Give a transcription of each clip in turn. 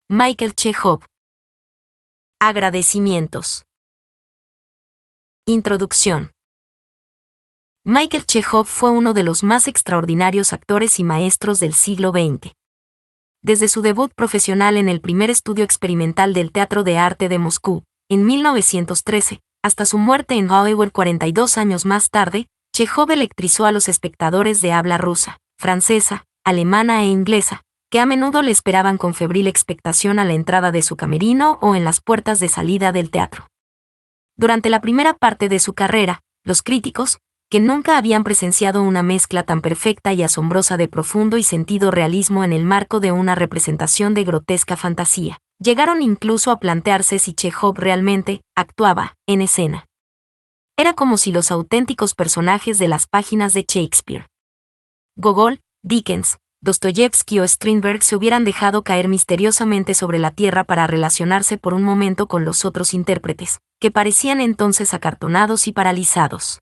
Michael Chekhov. Agradecimientos. Introducción. Michael Chekhov fue uno de los más extraordinarios actores y maestros del siglo XX. Desde su debut profesional en el primer estudio experimental del Teatro de Arte de Moscú, en 1913, hasta su muerte en Hollywood 42 años más tarde, Chekhov electrizó a los espectadores de habla rusa, francesa, alemana e inglesa, que a menudo le esperaban con febril expectación a la entrada de su camerino o en las puertas de salida del teatro. Durante la primera parte de su carrera, los críticos, que nunca habían presenciado una mezcla tan perfecta y asombrosa de profundo y sentido realismo en el marco de una representación de grotesca fantasía, llegaron incluso a plantearse si Chekhov realmente actuaba en escena. Era como si los auténticos personajes de las páginas de Shakespeare, Gogol, Dickens, Dostoyevsky o Strindberg se hubieran dejado caer misteriosamente sobre la tierra para relacionarse por un momento con los otros intérpretes, que parecían entonces acartonados y paralizados.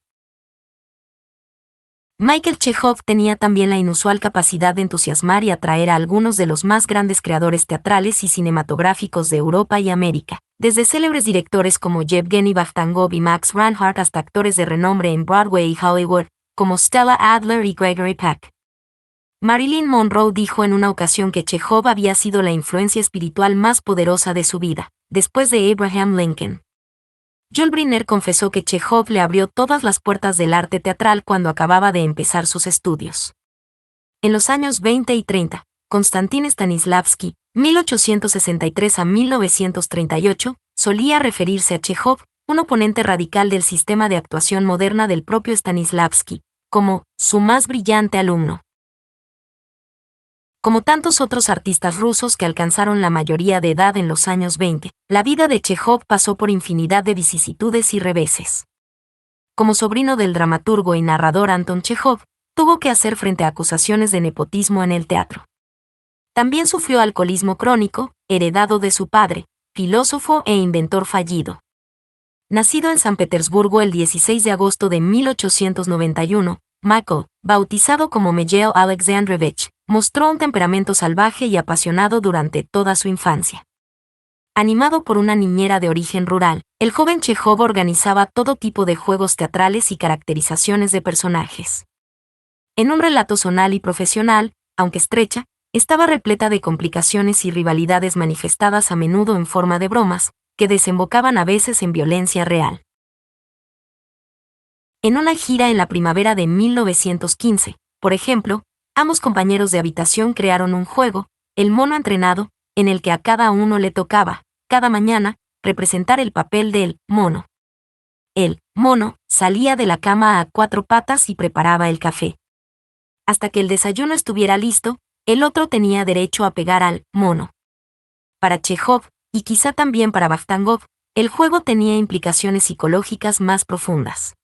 Michael Chekhov tenía también la inusual capacidad de entusiasmar y atraer a algunos de los más grandes creadores teatrales y cinematográficos de Europa y América, desde célebres directores como Yevgeny Vakhtangov y Max Reinhardt hasta actores de renombre en Broadway y Hollywood, como Stella Adler y Gregory Peck. Marilyn Monroe dijo en una ocasión que Chekhov había sido la influencia espiritual más poderosa de su vida, después de Abraham Lincoln. Jules Briner confesó que Chekhov le abrió todas las puertas del arte teatral cuando acababa de empezar sus estudios. En los años 20 y 30, Konstantin Stanislavski, 1863 a 1938, solía referirse a Chekhov, un oponente radical del sistema de actuación moderna del propio Stanislavski, como su más brillante alumno. Como tantos otros artistas rusos que alcanzaron la mayoría de edad en los años 20, la vida de Chekhov pasó por infinidad de vicisitudes y reveses. Como sobrino del dramaturgo y narrador Anton Chekhov, tuvo que hacer frente a acusaciones de nepotismo en el teatro. También sufrió alcoholismo crónico, heredado de su padre, filósofo e inventor fallido. Nacido en San Petersburgo el 16 de agosto de 1891, Michael, bautizado como Mikhail Alexandrovich, mostró un temperamento salvaje y apasionado durante toda su infancia. Animado por una niñera de origen rural, el joven Chekhov organizaba todo tipo de juegos teatrales y caracterizaciones de personajes. En un relato zonal y profesional, aunque estrecha, estaba repleta de complicaciones y rivalidades manifestadas a menudo en forma de bromas, que desembocaban a veces en violencia real. En una gira en la primavera de 1915, por ejemplo, ambos compañeros de habitación crearon un juego, El mono entrenado, en el que a cada uno le tocaba, cada mañana, representar el papel del mono. El mono salía de la cama a 4 patas y preparaba el café. Hasta que el desayuno estuviera listo, el otro tenía derecho a pegar al mono. Para Chekhov, y quizá también para Vakhtangov, el juego tenía implicaciones psicológicas más profundas.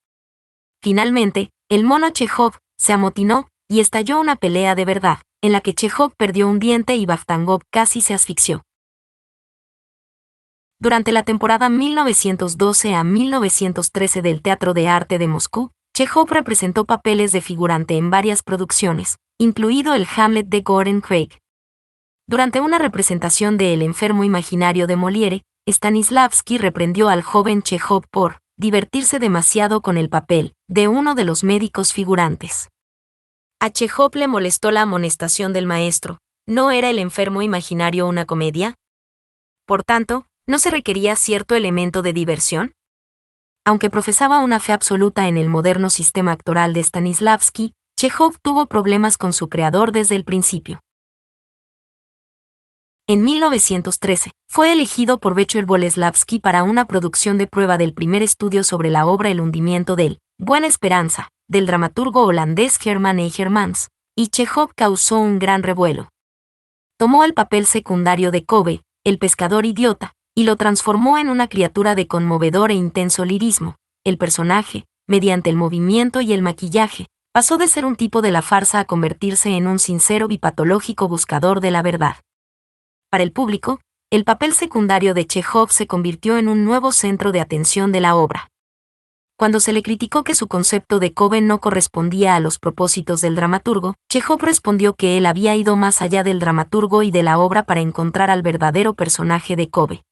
Finalmente, el mono Chekhov se amotinó y estalló una pelea de verdad, en la que Chekhov perdió un diente y Vakhtangov casi se asfixió. Durante la temporada 1912 a 1913 del Teatro de Arte de Moscú, Chekhov representó papeles de figurante en varias producciones, incluido el Hamlet de Gordon Craig. Durante una representación de El enfermo imaginario de Molière, Stanislavski reprendió al joven Chekhov por divertirse demasiado con el papel de uno de los médicos figurantes. A Chekhov le molestó la amonestación del maestro. ¿No era El enfermo imaginario una comedia? Por tanto, ¿no se requería cierto elemento de diversión? Aunque profesaba una fe absoluta en el moderno sistema actoral de Stanislavski, Chekhov tuvo problemas con su creador desde el principio. En 1913, fue elegido por Vyacheslav Boleslavsky para una producción de prueba del primer estudio sobre la obra El hundimiento del Buena Esperanza, del dramaturgo holandés Herman E. Hermans, y Chekhov causó un gran revuelo. Tomó el papel secundario de Kobe, el pescador idiota, y lo transformó en una criatura de conmovedor e intenso lirismo. El personaje, mediante el movimiento y el maquillaje, pasó de ser un tipo de la farsa a convertirse en un sincero y patológico buscador de la verdad. Para el público, el papel secundario de Chekhov se convirtió en un nuevo centro de atención de la obra. Cuando se le criticó que su concepto de Kobe no correspondía a los propósitos del dramaturgo, Chekhov respondió que él había ido más allá del dramaturgo y de la obra para encontrar al verdadero personaje de Kobe.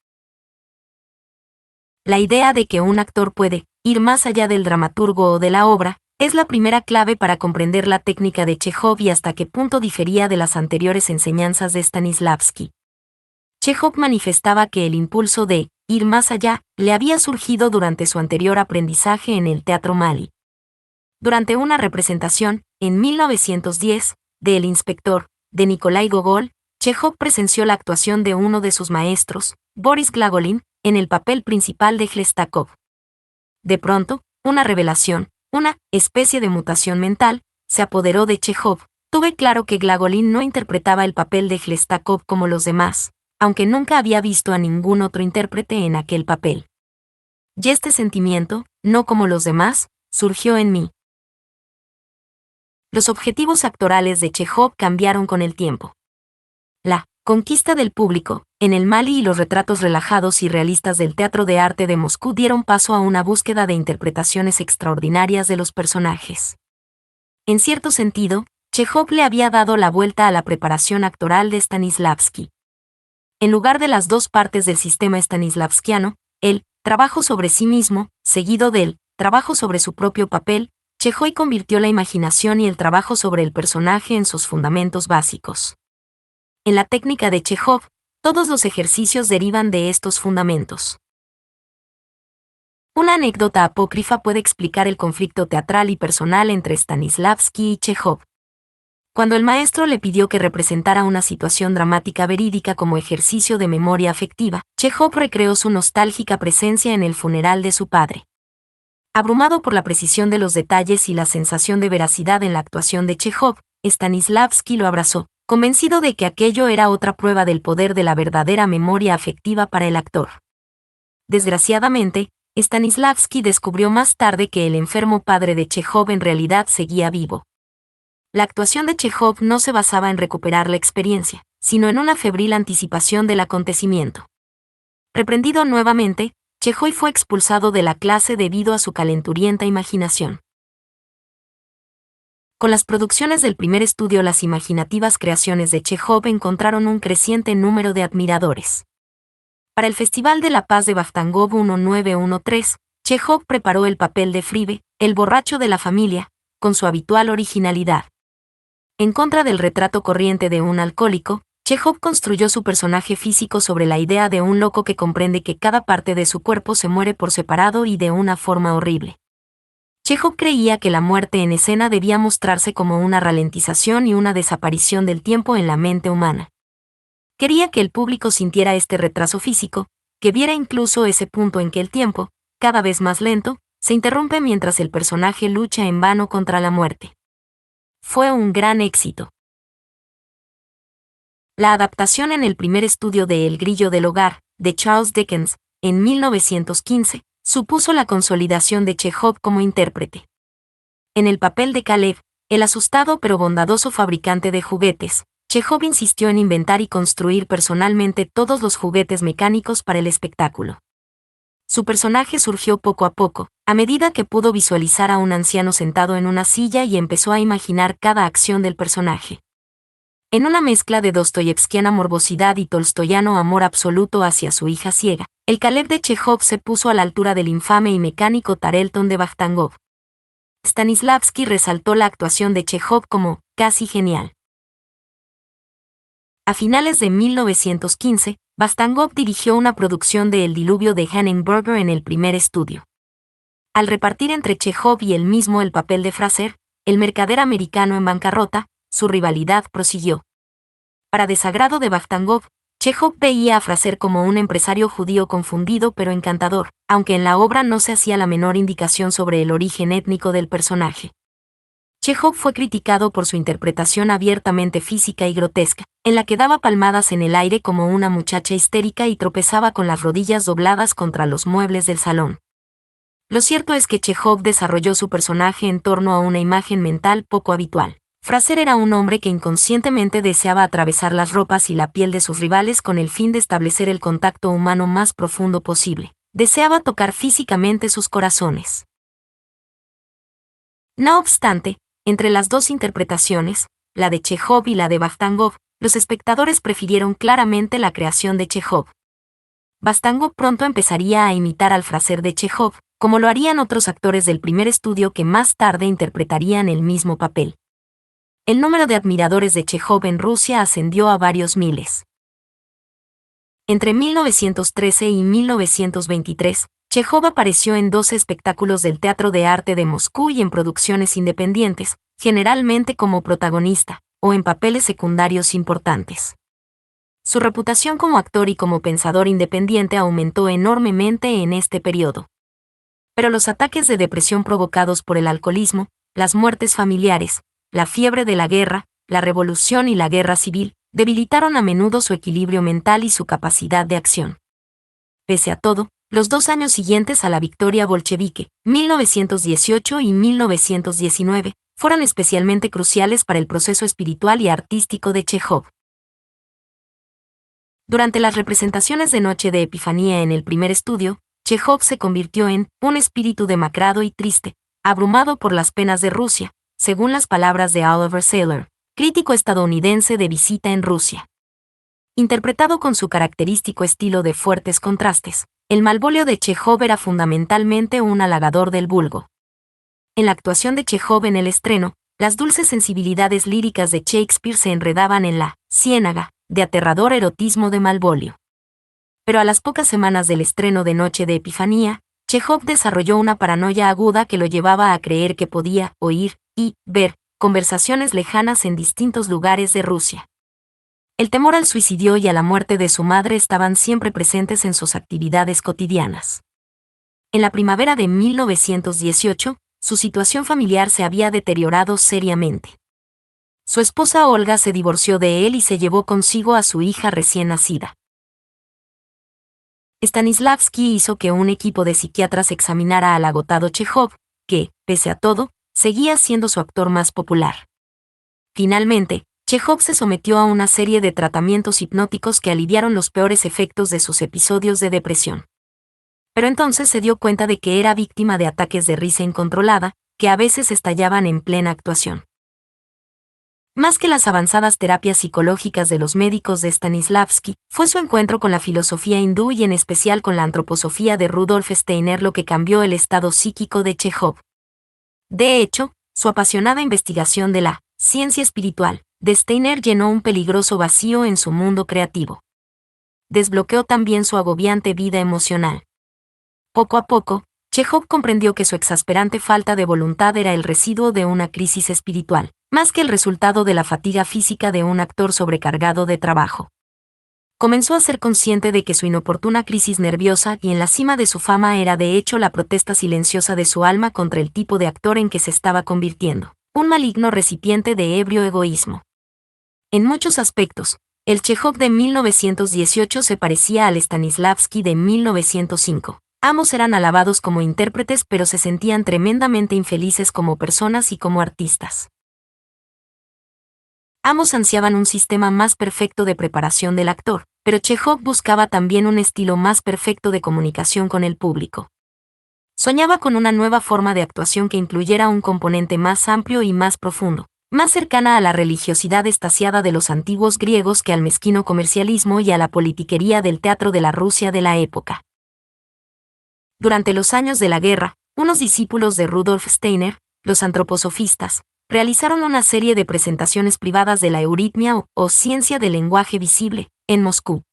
La idea de que un actor puede ir más allá del dramaturgo o de la obra es la primera clave para comprender la técnica de Chekhov y hasta qué punto difería de las anteriores enseñanzas de Stanislavski. Chekhov manifestaba que el impulso de ir más allá le había surgido durante su anterior aprendizaje en el Teatro Mali. Durante una representación, en 1910, de El Inspector, de Nikolai Gogol, Chekhov presenció la actuación de uno de sus maestros, Boris Glagolin, en el papel principal de Chlestakov. De pronto, una revelación, una especie de mutación mental, se apoderó de Chekhov. Tuve claro que Glagolin no interpretaba el papel de Chlestakov como los demás, aunque nunca había visto a ningún otro intérprete en aquel papel. Y este sentimiento, no como los demás, surgió en mí. Los objetivos actorales de Chekhov cambiaron con el tiempo. La conquista del público, en el Mali y los retratos relajados y realistas del Teatro de Arte de Moscú dieron paso a una búsqueda de interpretaciones extraordinarias de los personajes. En cierto sentido, Chekhov le había dado la vuelta a la preparación actoral de Stanislavski. En lugar de las dos partes del sistema stanislavskiano, el trabajo sobre sí mismo, seguido del trabajo sobre su propio papel, Chekhov convirtió la imaginación y el trabajo sobre el personaje en sus fundamentos básicos. En la técnica de Chekhov, todos los ejercicios derivan de estos fundamentos. Una anécdota apócrifa puede explicar el conflicto teatral y personal entre Stanislavski y Chekhov. Cuando el maestro le pidió que representara una situación dramática verídica como ejercicio de memoria afectiva, Chekhov recreó su nostálgica presencia en el funeral de su padre. Abrumado por la precisión de los detalles y la sensación de veracidad en la actuación de Chekhov, Stanislavski lo abrazó, convencido de que aquello era otra prueba del poder de la verdadera memoria afectiva para el actor. Desgraciadamente, Stanislavski descubrió más tarde que el enfermo padre de Chekhov en realidad seguía vivo. La actuación de Chekhov no se basaba en recuperar la experiencia, sino en una febril anticipación del acontecimiento. Reprendido nuevamente, Chekhov fue expulsado de la clase debido a su calenturienta imaginación. Con las producciones del primer estudio, las imaginativas creaciones de Chekhov encontraron un creciente número de admiradores. Para el Festival de la Paz de Vajtangov 1913, Chekhov preparó el papel de Fribe, el borracho de la familia, con su habitual originalidad. En contra del retrato corriente de un alcohólico, Chekhov construyó su personaje físico sobre la idea de un loco que comprende que cada parte de su cuerpo se muere por separado y de una forma horrible. Chekhov creía que la muerte en escena debía mostrarse como una ralentización y una desaparición del tiempo en la mente humana. Quería que el público sintiera este retraso físico, que viera incluso ese punto en que el tiempo, cada vez más lento, se interrumpe mientras el personaje lucha en vano contra la muerte. Fue un gran éxito. La adaptación en el primer estudio de El Grillo del Hogar, de Charles Dickens, en 1915, supuso la consolidación de Chekhov como intérprete. En el papel de Caleb, el asustado pero bondadoso fabricante de juguetes, Chekhov insistió en inventar y construir personalmente todos los juguetes mecánicos para el espectáculo. Su personaje surgió poco a poco, a medida que pudo visualizar a un anciano sentado en una silla y empezó a imaginar cada acción del personaje. En una mezcla de dostoyevskiana morbosidad y tolstoyano amor absoluto hacia su hija ciega, el Caleb de Chekhov se puso a la altura del infame y mecánico Tarleton de Vajtangov. Stanislavski resaltó la actuación de Chekhov como casi genial. A finales de 1915, Vajtangov dirigió una producción de El diluvio de Hannenberger en el primer estudio. Al repartir entre Chekhov y él mismo el papel de Fraser, el mercader americano en bancarrota, su rivalidad prosiguió. Para desagrado de Vajtangov, Chekhov veía a Fraser como un empresario judío confundido pero encantador, aunque en la obra no se hacía la menor indicación sobre el origen étnico del personaje. Chekhov fue criticado por su interpretación abiertamente física y grotesca, en la que daba palmadas en el aire como una muchacha histérica y tropezaba con las rodillas dobladas contra los muebles del salón. Lo cierto es que Chekhov desarrolló su personaje en torno a una imagen mental poco habitual. Fraser era un hombre que inconscientemente deseaba atravesar las ropas y la piel de sus rivales con el fin de establecer el contacto humano más profundo posible. Deseaba tocar físicamente sus corazones. No obstante, entre las dos interpretaciones, la de Chejov y la de Vastangov, los espectadores prefirieron claramente la creación de Chejov. Vastangov pronto empezaría a imitar al Fraser de Chejov, como lo harían otros actores del primer estudio que más tarde interpretarían el mismo papel. El número de admiradores de Chejov en Rusia ascendió a varios miles. Entre 1913 y 1923, Chejov apareció en 12 espectáculos del Teatro de Arte de Moscú y en producciones independientes, generalmente como protagonista, o en papeles secundarios importantes. Su reputación como actor y como pensador independiente aumentó enormemente en este periodo. Pero los ataques de depresión provocados por el alcoholismo, las muertes familiares, la fiebre de la guerra, la revolución y la guerra civil, debilitaron a menudo su equilibrio mental y su capacidad de acción. Pese a todo, los 2 años siguientes a la victoria bolchevique, 1918 y 1919, fueron especialmente cruciales para el proceso espiritual y artístico de Chejov. Durante las representaciones de Noche de Epifanía en el primer estudio, Chejov se convirtió en un espíritu demacrado y triste, abrumado por las penas de Rusia, según las palabras de Oliver Sayler, crítico estadounidense de visita en Rusia. Interpretado con su característico estilo de fuertes contrastes, el Malvolio de Chejov era fundamentalmente un halagador del vulgo. En la actuación de Chejov en el estreno, las dulces sensibilidades líricas de Shakespeare se enredaban en la ciénaga de aterrador erotismo de Malvolio. Pero a las pocas semanas del estreno de Noche de Epifanía, Chejov desarrolló una paranoia aguda que lo llevaba a creer que podía oír y ver conversaciones lejanas en distintos lugares de Rusia. El temor al suicidio y a la muerte de su madre estaban siempre presentes en sus actividades cotidianas. En la primavera de 1918, su situación familiar se había deteriorado seriamente. Su esposa Olga se divorció de él y se llevó consigo a su hija recién nacida. Stanislavski hizo que un equipo de psiquiatras examinara al agotado Chejov, que, pese a todo, seguía siendo su actor más popular. Finalmente, Chejov se sometió a una serie de tratamientos hipnóticos que aliviaron los peores efectos de sus episodios de depresión. Pero entonces se dio cuenta de que era víctima de ataques de risa incontrolada, que a veces estallaban en plena actuación. Más que las avanzadas terapias psicológicas de los médicos de Stanislavski, fue su encuentro con la filosofía hindú y en especial con la antroposofía de Rudolf Steiner lo que cambió el estado psíquico de Chejov. De hecho, su apasionada investigación de la ciencia espiritual de Steiner llenó un peligroso vacío en su mundo creativo. Desbloqueó también su agobiante vida emocional. Poco a poco, Chejov comprendió que su exasperante falta de voluntad era el residuo de una crisis espiritual, más que el resultado de la fatiga física de un actor sobrecargado de trabajo. Comenzó a ser consciente de que su inoportuna crisis nerviosa y en la cima de su fama era de hecho la protesta silenciosa de su alma contra el tipo de actor en que se estaba convirtiendo, un maligno recipiente de ebrio egoísmo. En muchos aspectos, el Chejov de 1918 se parecía al Stanislavski de 1905. Ambos eran alabados como intérpretes pero se sentían tremendamente infelices como personas y como artistas. Ambos ansiaban un sistema más perfecto de preparación del actor, pero Chejov buscaba también un estilo más perfecto de comunicación con el público. Soñaba con una nueva forma de actuación que incluyera un componente más amplio y más profundo, más cercana a la religiosidad extasiada de los antiguos griegos que al mezquino comercialismo y a la politiquería del teatro de la Rusia de la época. Durante los años de la guerra, unos discípulos de Rudolf Steiner, los antroposofistas, realizaron una serie de presentaciones privadas de la euritmia o ciencia del lenguaje visible, en Moscú.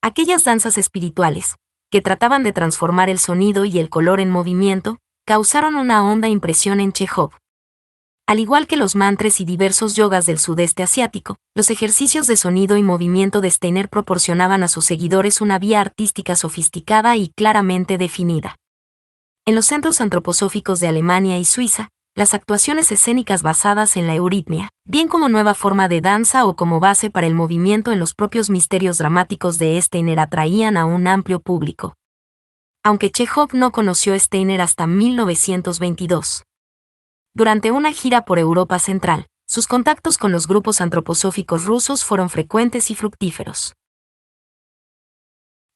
Aquellas danzas espirituales, que trataban de transformar el sonido y el color en movimiento, causaron una honda impresión en Chejov. Al igual que los mantras y diversos yogas del sudeste asiático, los ejercicios de sonido y movimiento de Steiner proporcionaban a sus seguidores una vía artística sofisticada y claramente definida. En los centros antroposóficos de Alemania y Suiza, las actuaciones escénicas basadas en la euritmia, bien como nueva forma de danza o como base para el movimiento en los propios misterios dramáticos de Steiner atraían a un amplio público. Aunque Chejov no conoció a Steiner hasta 1922. Durante una gira por Europa Central, sus contactos con los grupos antroposóficos rusos fueron frecuentes y fructíferos.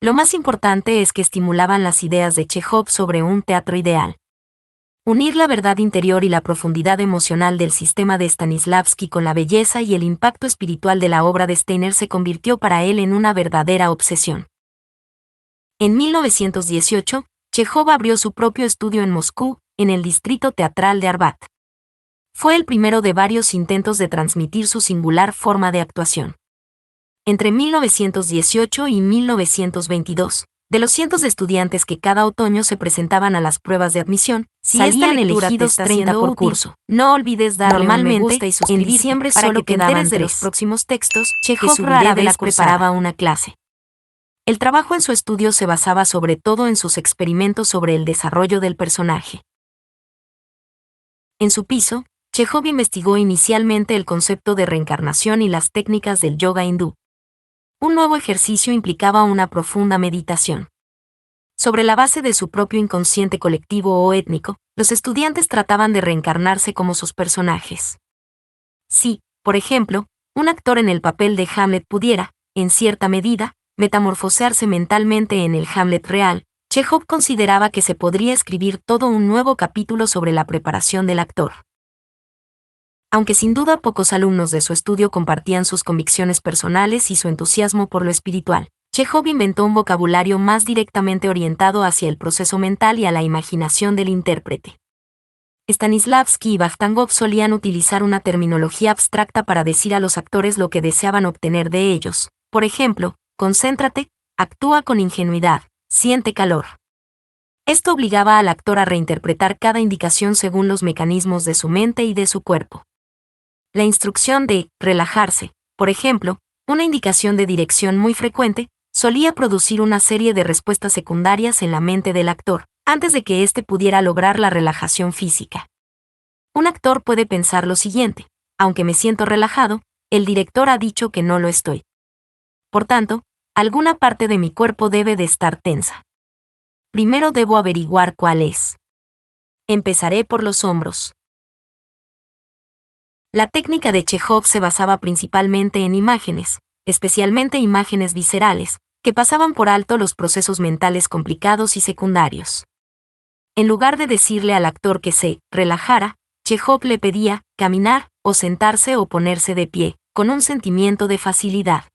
Lo más importante es que estimulaban las ideas de Chejov sobre un teatro ideal. Unir la verdad interior y la profundidad emocional del sistema de Stanislavski con la belleza y el impacto espiritual de la obra de Steiner se convirtió para él en una verdadera obsesión. En 1918, Chejov abrió su propio estudio en Moscú, en el distrito teatral de Arbat. Fue el primero de varios intentos de transmitir su singular forma de actuación. Entre 1918 y 1922, de los cientos de estudiantes que cada otoño se presentaban a las pruebas de admisión, salían elegidos 30 por curso. No olvides darle un me gusta y suscribirte. En diciembre solo quedaban de los próximos textos. Chejov rara vez preparaba una clase. El trabajo en su estudio se basaba sobre todo en sus experimentos sobre el desarrollo del personaje. En su piso, Chejov investigó inicialmente el concepto de reencarnación y las técnicas del yoga hindú. Un nuevo ejercicio implicaba una profunda meditación. Sobre la base de su propio inconsciente colectivo o étnico, los estudiantes trataban de reencarnarse como sus personajes. Si, por ejemplo, un actor en el papel de Hamlet pudiera, en cierta medida, metamorfosearse mentalmente en el Hamlet real, Chejov consideraba que se podría escribir todo un nuevo capítulo sobre la preparación del actor. Aunque sin duda pocos alumnos de su estudio compartían sus convicciones personales y su entusiasmo por lo espiritual, Chejov inventó un vocabulario más directamente orientado hacia el proceso mental y a la imaginación del intérprete. Stanislavski y Vajtangov solían utilizar una terminología abstracta para decir a los actores lo que deseaban obtener de ellos. Por ejemplo, concéntrate, actúa con ingenuidad, siente calor. Esto obligaba al actor a reinterpretar cada indicación según los mecanismos de su mente y de su cuerpo. La instrucción de relajarse, por ejemplo, una indicación de dirección muy frecuente, solía producir una serie de respuestas secundarias en la mente del actor, antes de que éste pudiera lograr la relajación física. Un actor puede pensar lo siguiente: aunque me siento relajado, el director ha dicho que no lo estoy. Por tanto, alguna parte de mi cuerpo debe de estar tensa. Primero debo averiguar cuál es. Empezaré por los hombros. La técnica de Chejov se basaba principalmente en imágenes, especialmente imágenes viscerales, que pasaban por alto los procesos mentales complicados y secundarios. En lugar de decirle al actor que se relajara, Chejov le pedía caminar, o sentarse o ponerse de pie, con un sentimiento de facilidad.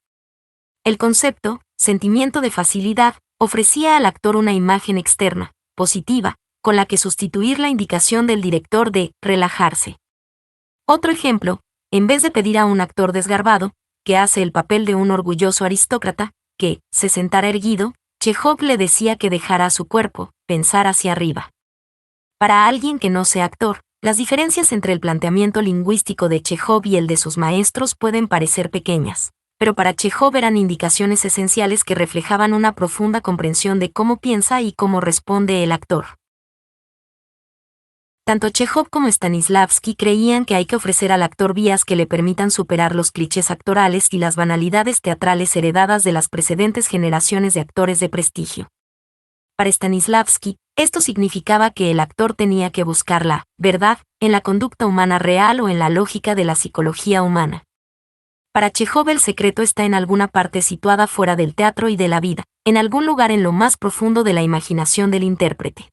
El concepto, sentimiento de facilidad, ofrecía al actor una imagen externa, positiva, con la que sustituir la indicación del director de relajarse. Otro ejemplo, en vez de pedir a un actor desgarbado, que hace el papel de un orgulloso aristócrata, que se sentara erguido, Chejov le decía que dejara a su cuerpo pensar hacia arriba. Para alguien que no sea actor, las diferencias entre el planteamiento lingüístico de Chejov y el de sus maestros pueden parecer pequeñas, pero para Chejov eran indicaciones esenciales que reflejaban una profunda comprensión de cómo piensa y cómo responde el actor. Tanto Chejov como Stanislavski creían que hay que ofrecer al actor vías que le permitan superar los clichés actorales y las banalidades teatrales heredadas de las precedentes generaciones de actores de prestigio. Para Stanislavski, esto significaba que el actor tenía que buscar la verdad en la conducta humana real o en la lógica de la psicología humana. Para Chejov el secreto está en alguna parte situada fuera del teatro y de la vida, en algún lugar en lo más profundo de la imaginación del intérprete.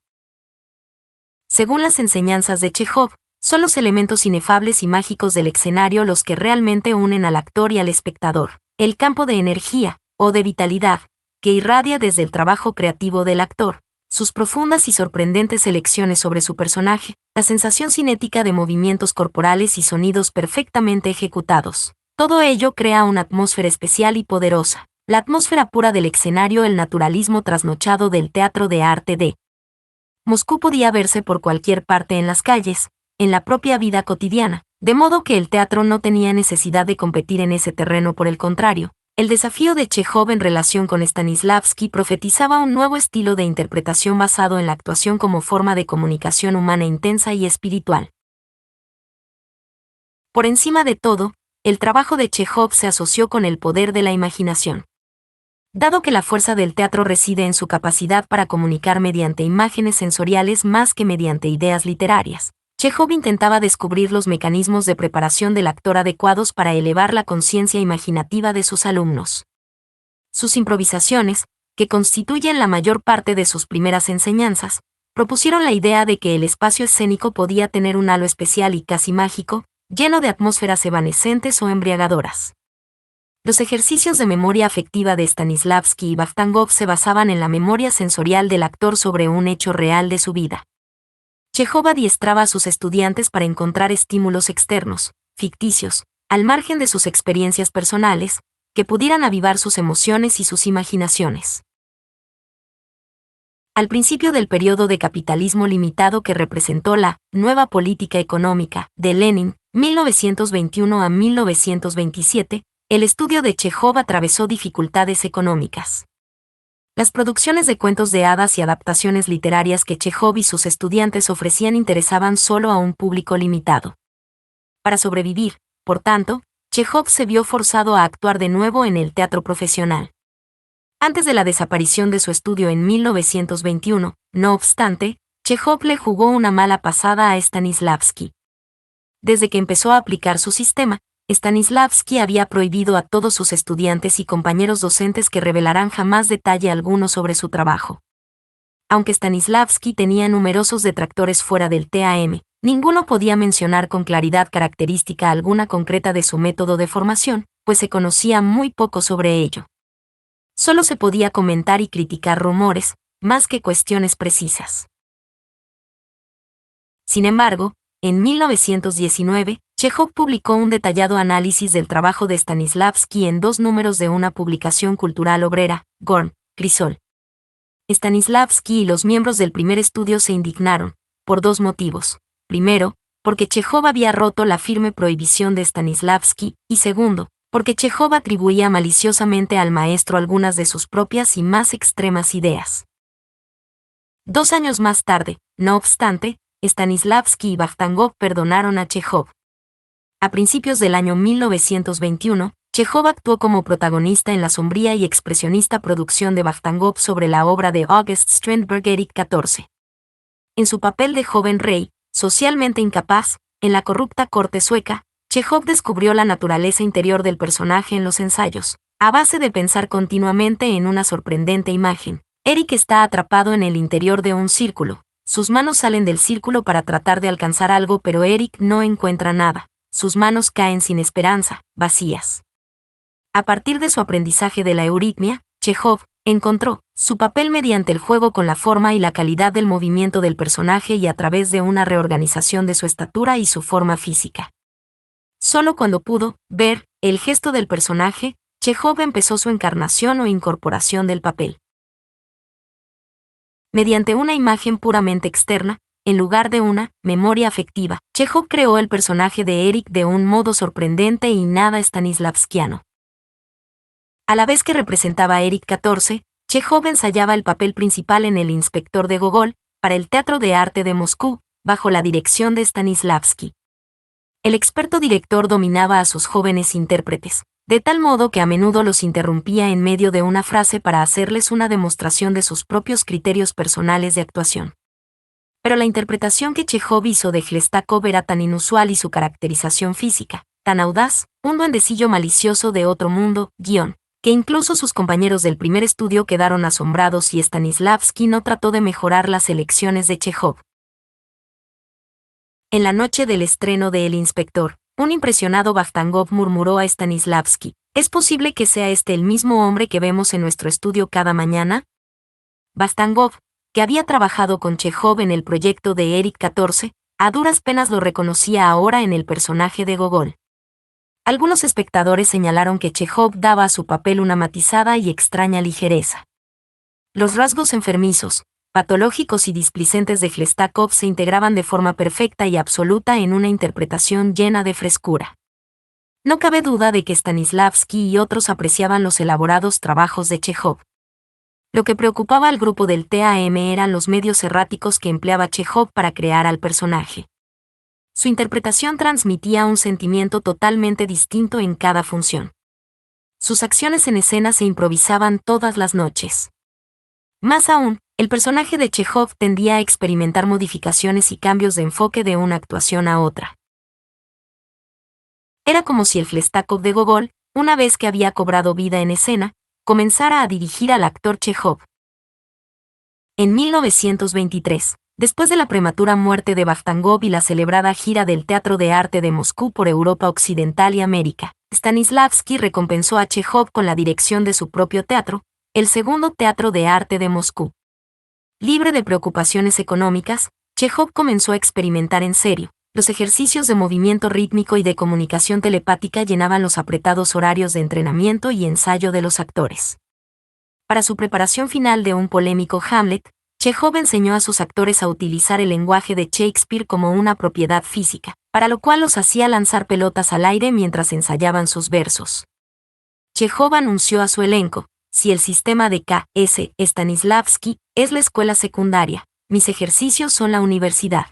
Según las enseñanzas de Chejov, son los elementos inefables y mágicos del escenario los que realmente unen al actor y al espectador, el campo de energía, o de vitalidad, que irradia desde el trabajo creativo del actor, sus profundas y sorprendentes elecciones sobre su personaje, la sensación cinética de movimientos corporales y sonidos perfectamente ejecutados. Todo ello crea una atmósfera especial y poderosa, la atmósfera pura del escenario, el naturalismo trasnochado del teatro de arte de Moscú podía verse por cualquier parte en las calles, en la propia vida cotidiana, de modo que el teatro no tenía necesidad de competir en ese terreno. Por el contrario, el desafío de Chejov en relación con Stanislavski profetizaba un nuevo estilo de interpretación basado en la actuación como forma de comunicación humana intensa y espiritual. Por encima de todo, el trabajo de Chejov se asoció con el poder de la imaginación. Dado que la fuerza del teatro reside en su capacidad para comunicar mediante imágenes sensoriales más que mediante ideas literarias, Chejov intentaba descubrir los mecanismos de preparación del actor adecuados para elevar la conciencia imaginativa de sus alumnos. Sus improvisaciones, que constituyen la mayor parte de sus primeras enseñanzas, propusieron la idea de que el espacio escénico podía tener un halo especial y casi mágico, lleno de atmósferas evanescentes o embriagadoras. Los ejercicios de memoria afectiva de Stanislavski y Vajtangov se basaban en la memoria sensorial del actor sobre un hecho real de su vida. Chejov adiestraba a sus estudiantes para encontrar estímulos externos, ficticios, al margen de sus experiencias personales, que pudieran avivar sus emociones y sus imaginaciones. Al principio del periodo de capitalismo limitado que representó la nueva política económica de Lenin, 1921 a 1927, el estudio de Chejov atravesó dificultades económicas. Las producciones de cuentos de hadas y adaptaciones literarias que Chejov y sus estudiantes ofrecían interesaban solo a un público limitado. Para sobrevivir, por tanto, Chejov se vio forzado a actuar de nuevo en el teatro profesional. Antes de la desaparición de su estudio en 1921, no obstante, Chejov le jugó una mala pasada a Stanislavski. Desde que empezó a aplicar su sistema, Stanislavski había prohibido a todos sus estudiantes y compañeros docentes que revelaran jamás detalle alguno sobre su trabajo. Aunque Stanislavski tenía numerosos detractores fuera del TAM, ninguno podía mencionar con claridad característica alguna concreta de su método de formación, pues se conocía muy poco sobre ello. Solo se podía comentar y criticar rumores, más que cuestiones precisas. Sin embargo, en 1919, Chejov publicó un detallado análisis del trabajo de Stanislavski en 2 números de una publicación cultural obrera, Gorn, Crisol. Stanislavski y los miembros del primer estudio se indignaron, por 2 motivos. Primero, porque Chejov había roto la firme prohibición de Stanislavski, y segundo, porque Chejov atribuía maliciosamente al maestro algunas de sus propias y más extremas ideas. 2 años más tarde, no obstante, Stanislavski y Vajtangov perdonaron a Chejov. A principios del año 1921, Chejov actuó como protagonista en la sombría y expresionista producción de Vajtangov sobre la obra de August Strindberg Eric XIV. En su papel de joven rey, socialmente incapaz, en la corrupta corte sueca, Chejov descubrió la naturaleza interior del personaje en los ensayos, a base de pensar continuamente en una sorprendente imagen. Eric está atrapado en el interior de un círculo. Sus manos salen del círculo para tratar de alcanzar algo, pero Eric no encuentra nada. Sus manos caen sin esperanza, vacías. A partir de su aprendizaje de la euritmia, Chejov encontró su papel mediante el juego con la forma y la calidad del movimiento del personaje y a través de una reorganización de su estatura y su forma física. Solo cuando pudo ver el gesto del personaje, Chejov empezó su encarnación o incorporación del papel. Mediante una imagen puramente externa, en lugar de una memoria afectiva, Chejov creó el personaje de Eric de un modo sorprendente y nada stanislavskiano. A la vez que representaba a Eric XIV, Chejov ensayaba el papel principal en El inspector de Gogol, para el Teatro de Arte de Moscú, bajo la dirección de Stanislavski. El experto director dominaba a sus jóvenes intérpretes, de tal modo que a menudo los interrumpía en medio de una frase para hacerles una demostración de sus propios criterios personales de actuación. Pero la interpretación que Chejov hizo de Chlestakov era tan inusual y su caracterización física, tan audaz, un duendecillo malicioso de otro mundo, que incluso sus compañeros del primer estudio quedaron asombrados y Stanislavski no trató de mejorar las elecciones de Chejov. En la noche del estreno de El inspector, un impresionado Vajtangov murmuró a Stanislavski: ¿Es posible que sea este el mismo hombre que vemos en nuestro estudio cada mañana? Vajtangov, que había trabajado con Chejov en el proyecto de Eric XIV, a duras penas lo reconocía ahora en el personaje de Gogol. Algunos espectadores señalaron que Chejov daba a su papel una matizada y extraña ligereza. Los rasgos enfermizos, patológicos y displicentes de Chlestakov se integraban de forma perfecta y absoluta en una interpretación llena de frescura. No cabe duda de que Stanislavski y otros apreciaban los elaborados trabajos de Chejov. Lo que preocupaba al grupo del TAM eran los medios erráticos que empleaba Chejov para crear al personaje. Su interpretación transmitía un sentimiento totalmente distinto en cada función. Sus acciones en escena se improvisaban todas las noches. Más aún, el personaje de Chejov tendía a experimentar modificaciones y cambios de enfoque de una actuación a otra. Era como si el Chlestakov de Gogol, una vez que había cobrado vida en escena, comenzara a dirigir al actor Chejov. En 1923, Después de la prematura muerte de Vajtangov y la celebrada gira del Teatro de Arte de Moscú por Europa Occidental y América, Stanislavski recompensó a Chejov con la dirección de su propio teatro, el Segundo Teatro de Arte de Moscú. Libre de preocupaciones económicas, Chejov comenzó a experimentar en serio. Los ejercicios de movimiento rítmico y de comunicación telepática llenaban los apretados horarios de entrenamiento y ensayo de los actores. Para su preparación final de un polémico Hamlet, Chejov enseñó a sus actores a utilizar el lenguaje de Shakespeare como una propiedad física, para lo cual los hacía lanzar pelotas al aire mientras ensayaban sus versos. Chejov anunció a su elenco: si el sistema de K.S. Stanislavski es la escuela secundaria, mis ejercicios son la universidad.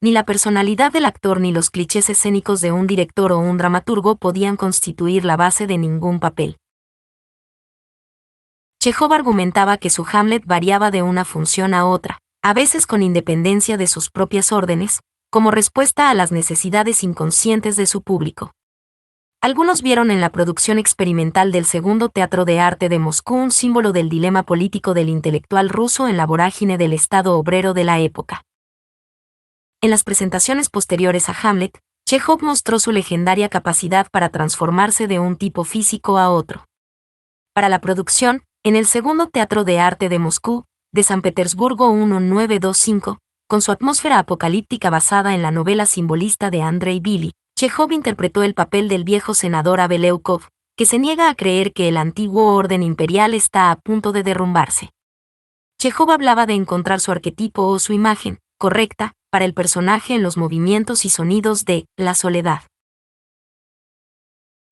Ni la personalidad del actor ni los clichés escénicos de un director o un dramaturgo podían constituir la base de ningún papel. Chejov argumentaba que su Hamlet variaba de una función a otra, a veces con independencia de sus propias órdenes, como respuesta a las necesidades inconscientes de su público. Algunos vieron en la producción experimental del Segundo Teatro de Arte de Moscú un símbolo del dilema político del intelectual ruso en la vorágine del Estado obrero de la época. En las presentaciones posteriores a Hamlet, Chejov mostró su legendaria capacidad para transformarse de un tipo físico a otro. Para la producción, en el Segundo Teatro de Arte de Moscú, de San Petersburgo 1925, con su atmósfera apocalíptica basada en la novela simbolista de Andrei Bely, Chejov interpretó el papel del viejo senador Abeleukov, que se niega a creer que el antiguo orden imperial está a punto de derrumbarse. Chejov hablaba de encontrar su arquetipo o su imagen correcta para el personaje en los movimientos y sonidos de la soledad.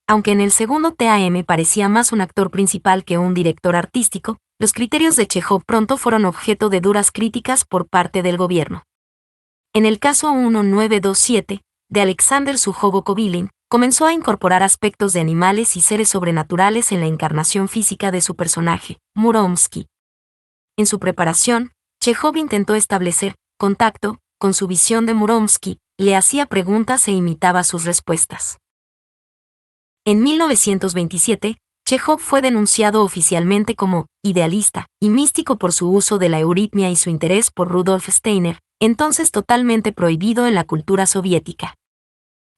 Aunque en el segundo TAM parecía más un actor principal que un director artístico, los criterios de Chejov pronto fueron objeto de duras críticas por parte del gobierno. En el caso 1927, de Alexander Sujovo-Kovilin, comenzó a incorporar aspectos de animales y seres sobrenaturales en la encarnación física de su personaje, Muromsky. En su preparación, Chejov intentó establecer contacto con su visión de Muromsky, le hacía preguntas e imitaba sus respuestas. En 1927, Chejov fue denunciado oficialmente como idealista y místico por su uso de la euritmia y su interés por Rudolf Steiner, entonces totalmente prohibido en la cultura soviética.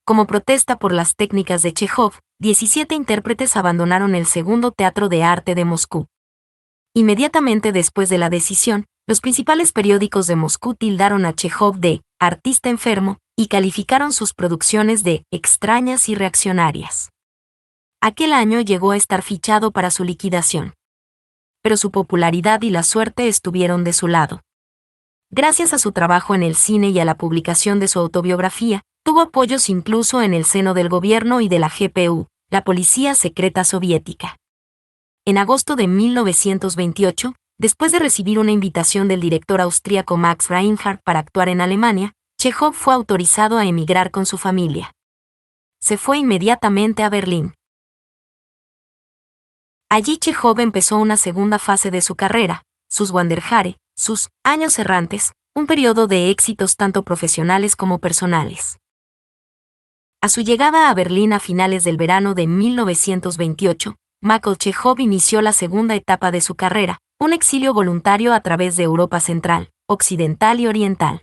Como protesta por las técnicas de Chejov, 17 intérpretes abandonaron el Segundo Teatro de Arte de Moscú. Inmediatamente después de la decisión, los principales periódicos de Moscú tildaron a Chejov de artista enfermo y calificaron sus producciones de extrañas y reaccionarias. Aquel año llegó a estar fichado para su liquidación. Pero su popularidad y la suerte estuvieron de su lado. Gracias a su trabajo en el cine y a la publicación de su autobiografía, tuvo apoyos incluso en el seno del gobierno y de la GPU, la Policía Secreta Soviética. En agosto de 1928, después de recibir una invitación del director austríaco Max Reinhardt para actuar en Alemania, Chejov fue autorizado a emigrar con su familia. Se fue inmediatamente a Berlín. Allí Chejov empezó una segunda fase de su carrera, sus Wanderjahre, sus años errantes, un periodo de éxitos tanto profesionales como personales. A su llegada a Berlín a finales del verano de 1928, Michael Chejov inició la segunda etapa de su carrera, un exilio voluntario a través de Europa Central, Occidental y Oriental.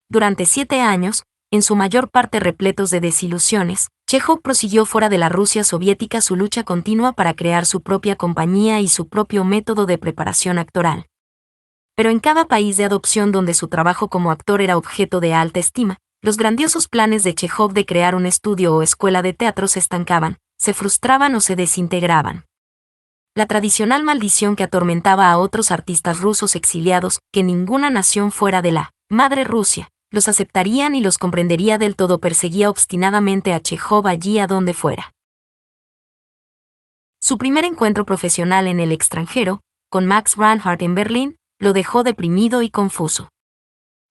Durante 7 años, en su mayor parte repletos de desilusiones, Chejov prosiguió fuera de la Rusia soviética su lucha continua para crear su propia compañía y su propio método de preparación actoral. Pero en cada país de adopción donde su trabajo como actor era objeto de alta estima, los grandiosos planes de Chejov de crear un estudio o escuela de teatro se estancaban, se frustraban o se desintegraban. La tradicional maldición que atormentaba a otros artistas rusos exiliados, que ninguna nación fuera de la madre Rusia los aceptarían y los comprendería del todo, perseguía obstinadamente a Chejov allí a donde fuera. Su primer encuentro profesional en el extranjero, con Max Reinhardt en Berlín, lo dejó deprimido y confuso.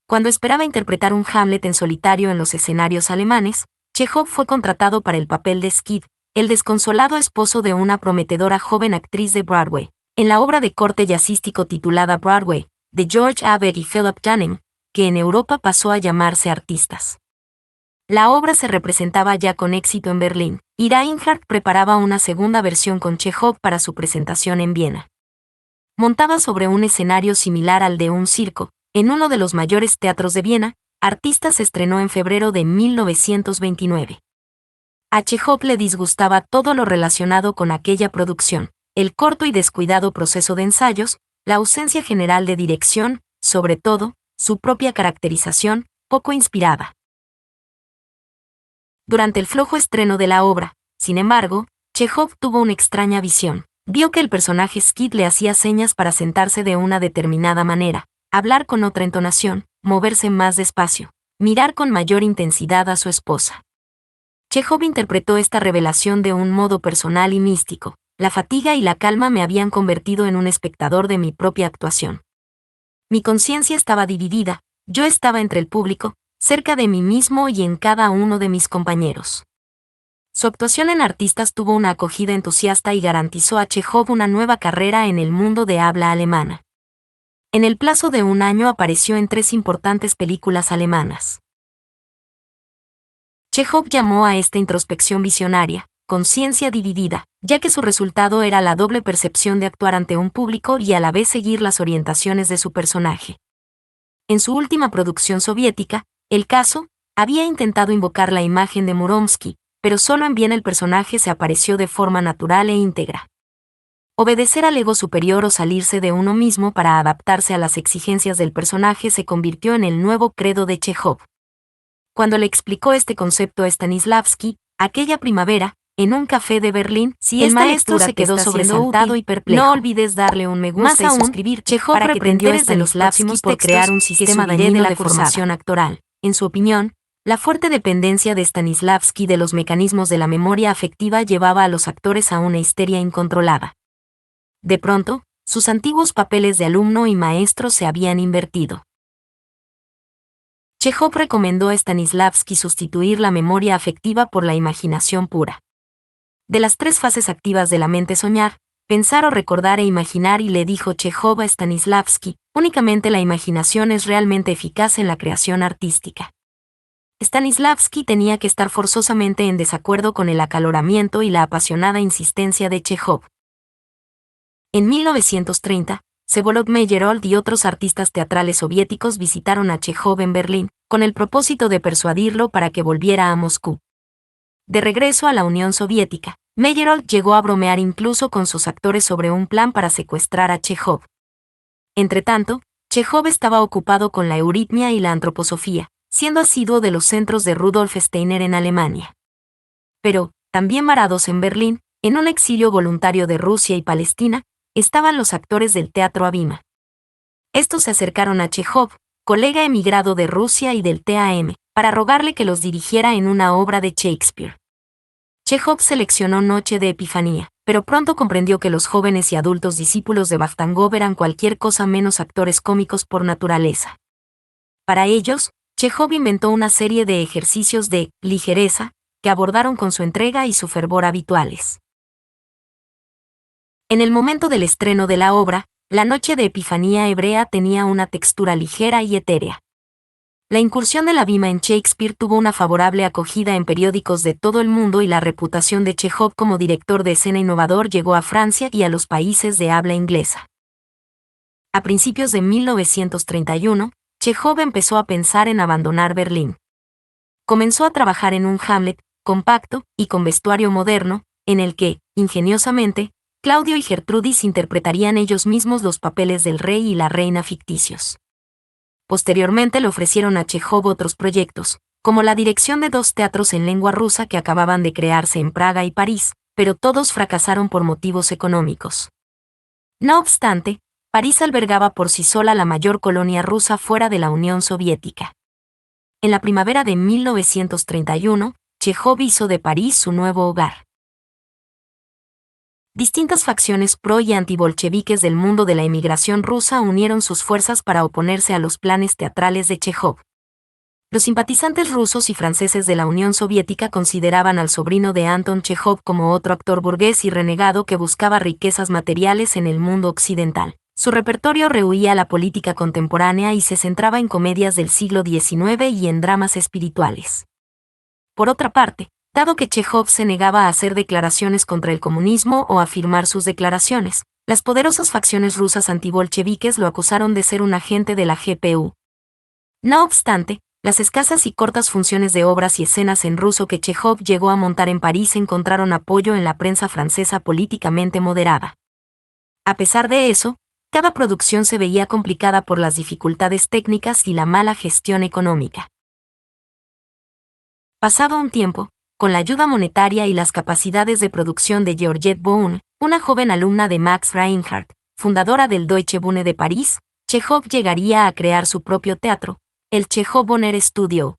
Cuando esperaba interpretar un Hamlet en solitario en los escenarios alemanes, Chejov fue contratado para el papel de Skid, el desconsolado esposo de una prometedora joven actriz de Broadway, en la obra de corte jazzístico titulada Broadway, de George Abegg y Philip Dunham, que en Europa pasó a llamarse Artistas. La obra se representaba ya con éxito en Berlín, y Reinhardt preparaba una segunda versión con Chejov para su presentación en Viena. Montaba sobre un escenario similar al de un circo, en uno de los mayores teatros de Viena, Artista se estrenó en febrero de 1929. A Chekhov le disgustaba todo lo relacionado con aquella producción, el corto y descuidado proceso de ensayos, la ausencia general de dirección, sobre todo, su propia caracterización, poco inspirada. Durante el flojo estreno de la obra, sin embargo, Chekhov tuvo una extraña visión. Vio que el personaje Skid le hacía señas para sentarse de una determinada manera, hablar con otra entonación, moverse más despacio, mirar con mayor intensidad a su esposa. Chekhov interpretó esta revelación de un modo personal y místico. La fatiga y la calma me habían convertido en un espectador de mi propia actuación. Mi conciencia estaba dividida, yo estaba entre el público, cerca de mí mismo y en cada uno de mis compañeros. Su actuación en Artistas tuvo una acogida entusiasta y garantizó a Chekhov una nueva carrera en el mundo de habla alemana. En el plazo de un año apareció en 3 importantes películas alemanas. Chekhov llamó a esta introspección visionaria, conciencia dividida, ya que su resultado era la doble percepción de actuar ante un público y a la vez seguir las orientaciones de su personaje. En su última producción soviética, El caso, había intentado invocar la imagen de Muromsky, pero solo en Viena el personaje se apareció de forma natural e íntegra. Obedecer al ego superior o salirse de uno mismo para adaptarse a las exigencias del personaje se convirtió en el nuevo credo de Chekhov. Cuando le explicó este concepto a Stanislavski, aquella primavera, en un café de Berlín, si el maestro se quedó sobresaltado y perplejo. No olvides darle un me gusta y suscribirte. Chekhov reprendió a Stanislavski por crear un sistema dañino de formación actoral. En su opinión, la fuerte dependencia de Stanislavski de los mecanismos de la memoria afectiva llevaba a los actores a una histeria incontrolada. De pronto, sus antiguos papeles de alumno y maestro se habían invertido. Chekhov recomendó a Stanislavski sustituir la memoria afectiva por la imaginación pura. De las 3 fases activas de la mente: soñar, pensar o recordar e imaginar, y le dijo Chekhov a Stanislavski, únicamente la imaginación es realmente eficaz en la creación artística. Stanislavski tenía que estar forzosamente en desacuerdo con el acaloramiento y la apasionada insistencia de Chekhov. En 1930, Vsevolod Meyerold y otros artistas teatrales soviéticos visitaron a Chekhov en Berlín, con el propósito de persuadirlo para que volviera a Moscú. De regreso a la Unión Soviética, Meyerold llegó a bromear incluso con sus actores sobre un plan para secuestrar a Chekhov. Entretanto, Chekhov estaba ocupado con la euritmia y la antroposofía, siendo asiduo de los centros de Rudolf Steiner en Alemania. Pero, también varados en Berlín, en un exilio voluntario de Rusia y Palestina, estaban los actores del Teatro Abima. Estos se acercaron a Chekhov, colega emigrado de Rusia y del TAM, para rogarle que los dirigiera en una obra de Shakespeare. Chekhov seleccionó Noche de Epifanía, pero pronto comprendió que los jóvenes y adultos discípulos de Vajtangov eran cualquier cosa menos actores cómicos por naturaleza. Para ellos, Chekhov inventó una serie de ejercicios de ligereza, que abordaron con su entrega y su fervor habituales. En el momento del estreno de la obra, la Noche de Epifanía hebrea tenía una textura ligera y etérea. La incursión de la Abima en Shakespeare tuvo una favorable acogida en periódicos de todo el mundo y la reputación de Chekhov como director de escena innovador llegó a Francia y a los países de habla inglesa. A principios de 1931, Chekhov empezó a pensar en abandonar Berlín. Comenzó a trabajar en un Hamlet, compacto y con vestuario moderno, en el que, ingeniosamente, Claudio y Gertrudis interpretarían ellos mismos los papeles del rey y la reina ficticios. Posteriormente le ofrecieron a Chekhov otros proyectos, como la dirección de 2 teatros en lengua rusa que acababan de crearse en Praga y París, pero todos fracasaron por motivos económicos. No obstante, París albergaba por sí sola la mayor colonia rusa fuera de la Unión Soviética. En la primavera de 1931, Chekhov hizo de París su nuevo hogar. Distintas facciones pro- y antibolcheviques del mundo de la emigración rusa unieron sus fuerzas para oponerse a los planes teatrales de Chekhov. Los simpatizantes rusos y franceses de la Unión Soviética consideraban al sobrino de Anton Chekhov como otro actor burgués y renegado que buscaba riquezas materiales en el mundo occidental. Su repertorio rehuía la política contemporánea y se centraba en comedias del siglo XIX y en dramas espirituales. Por otra parte, dado que Chekhov se negaba a hacer declaraciones contra el comunismo o afirmar sus declaraciones, Las poderosas facciones rusas antibolcheviques lo acusaron de ser un agente de la GPU. No obstante, las escasas y cortas funciones de obras y escenas en ruso que Chejov llegó a montar en París encontraron apoyo en la prensa francesa políticamente moderada. A pesar de eso, cada producción se veía complicada por las dificultades técnicas y la mala gestión económica. Pasado un tiempo, con la ayuda monetaria y las capacidades de producción de Georgette Bohun, una joven alumna de Max Reinhardt, fundadora del Deutsche Bühne de París, Chejov llegaría a crear su propio teatro, el Chejov Bonner Studio.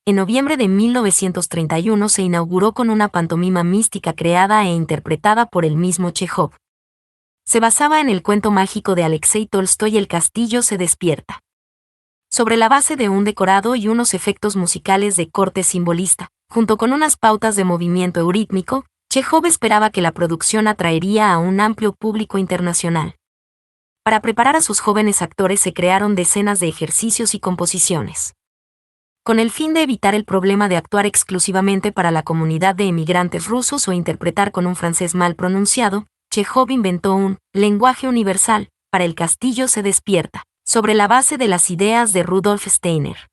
En noviembre de 1931 se inauguró con una pantomima mística creada e interpretada por el mismo Chejov. Se basaba en el cuento mágico de Alexei Tolstoy El castillo se despierta. Sobre la base de un decorado y unos efectos musicales de corte simbolista, junto con unas pautas de movimiento eurítmico, Chejov esperaba que la producción atraería a un amplio público internacional. Para preparar a sus jóvenes actores se crearon decenas de ejercicios y composiciones. Con el fin de evitar el problema de actuar exclusivamente para la comunidad de emigrantes rusos o interpretar con un francés mal pronunciado, Chejov inventó un lenguaje universal para El castillo se despierta, sobre la base de las ideas de Rudolf Steiner.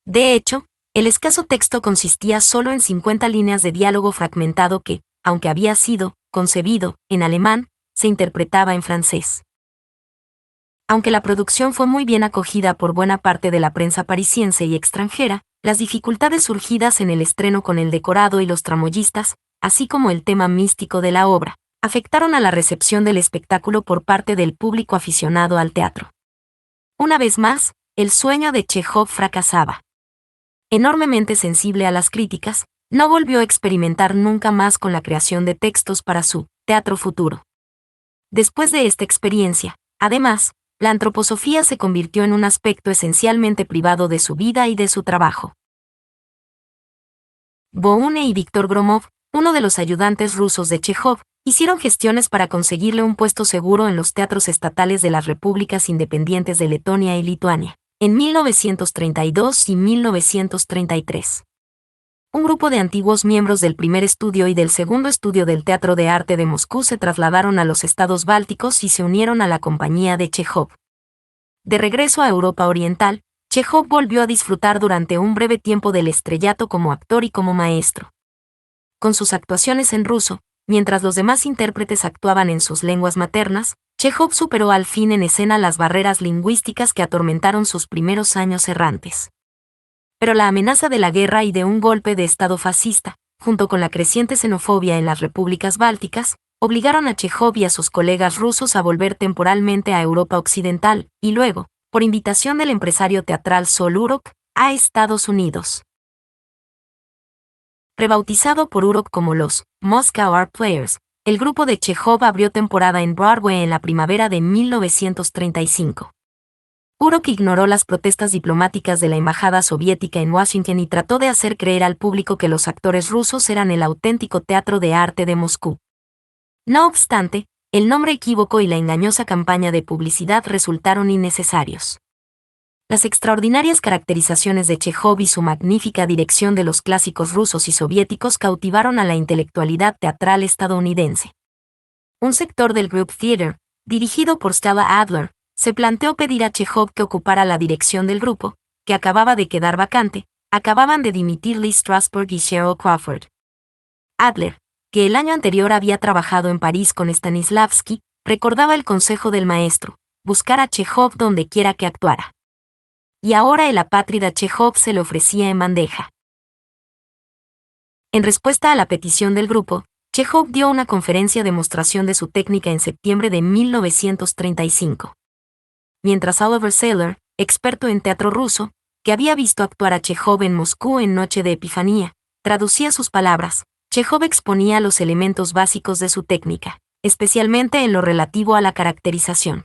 De hecho, el escaso texto consistía solo en 50 líneas de diálogo fragmentado que, aunque había sido concebido en alemán, se interpretaba en francés. Aunque la producción fue muy bien acogida por buena parte de la prensa parisiense y extranjera, las dificultades surgidas en el estreno con el decorado y los tramoyistas, así como el tema místico de la obra, afectaron a la recepción del espectáculo por parte del público aficionado al teatro. Una vez más, el sueño de Chejov fracasaba. Enormemente sensible a las críticas, no volvió a experimentar nunca más con la creación de textos para su teatro futuro. Después de esta experiencia, además, la antroposofía se convirtió en un aspecto esencialmente privado de su vida y de su trabajo. Bohun y Víktor Gromov, uno de los ayudantes rusos de Chejov, hicieron gestiones para conseguirle un puesto seguro en los teatros estatales de las repúblicas independientes de Letonia y Lituania, en 1932 y 1933. Un grupo de antiguos miembros del primer estudio y del segundo estudio del Teatro de Arte de Moscú se trasladaron a los estados bálticos y se unieron a la compañía de Chejov. De regreso a Europa Oriental, Chejov volvió a disfrutar durante un breve tiempo del estrellato como actor y como maestro. Con sus actuaciones en ruso, mientras los demás intérpretes actuaban en sus lenguas maternas, Chejov superó al fin en escena las barreras lingüísticas que atormentaron sus primeros años errantes. Pero la amenaza de la guerra y de un golpe de Estado fascista, junto con la creciente xenofobia en las repúblicas bálticas, obligaron a Chejov y a sus colegas rusos a volver temporalmente a Europa Occidental, y luego, por invitación del empresario teatral Sol Urok, a Estados Unidos. Rebautizado por Urok como los Moscow Art Players, el grupo de Chejov abrió temporada en Broadway en la primavera de 1935. Urok ignoró las protestas diplomáticas de la embajada soviética en Washington y trató de hacer creer al público que los actores rusos eran el auténtico teatro de arte de Moscú. No obstante, el nombre equívoco y la engañosa campaña de publicidad resultaron innecesarios. Las extraordinarias caracterizaciones de Chejov y su magnífica dirección de los clásicos rusos y soviéticos cautivaron a la intelectualidad teatral estadounidense. Un sector del Group Theater, dirigido por Stella Adler, se planteó pedir a Chejov que ocupara la dirección del grupo, que acababa de quedar vacante. Acababan de dimitir Lee Strasberg y Cheryl Crawford. Adler, que el año anterior había trabajado en París con Stanislavski, recordaba el consejo del maestro: buscar a Chejov donde quiera que actuara. Y ahora el apátrida Chejov se le ofrecía en bandeja. En respuesta a la petición del grupo, Chejov dio una conferencia demostración de su técnica en septiembre de 1935. Mientras Oliver Sayler, experto en teatro ruso, que había visto actuar a Chejov en Moscú en Noche de Epifanía, traducía sus palabras, Chejov exponía los elementos básicos de su técnica, especialmente en lo relativo a la caracterización.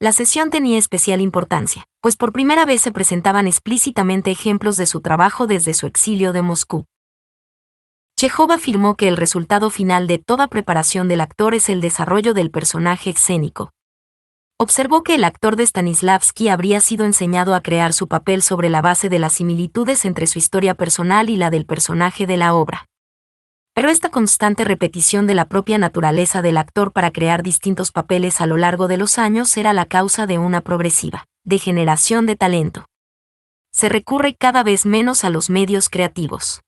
La sesión tenía especial importancia, pues por primera vez se presentaban explícitamente ejemplos de su trabajo desde su exilio de Moscú. Chejov afirmó que el resultado final de toda preparación del actor es el desarrollo del personaje escénico. Observó que el actor de Stanislavski habría sido enseñado a crear su papel sobre la base de las similitudes entre su historia personal y la del personaje de la obra. Pero esta constante repetición de la propia naturaleza del actor para crear distintos papeles a lo largo de los años era la causa de una progresiva degeneración de talento. Se recurre cada vez menos a los medios creativos.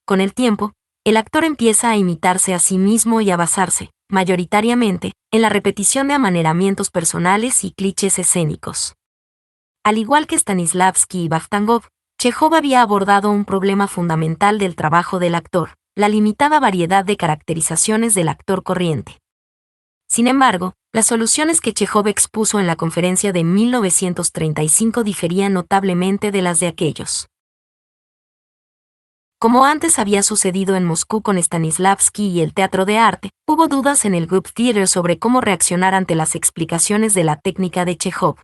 Con el tiempo, el actor empieza a imitarse a sí mismo y a basarse, mayoritariamente, en la repetición de amaneramientos personales y clichés escénicos. Al igual que Stanislavski y Vajtangov, Chejov había abordado un problema fundamental del trabajo del actor, la limitada variedad de caracterizaciones del actor corriente. Sin embargo, las soluciones que Chejov expuso en la conferencia de 1935 diferían notablemente de las de aquellos. Como antes había sucedido en Moscú con Stanislavski y el teatro de arte, hubo dudas en el Group Theater sobre cómo reaccionar ante las explicaciones de la técnica de Chejov.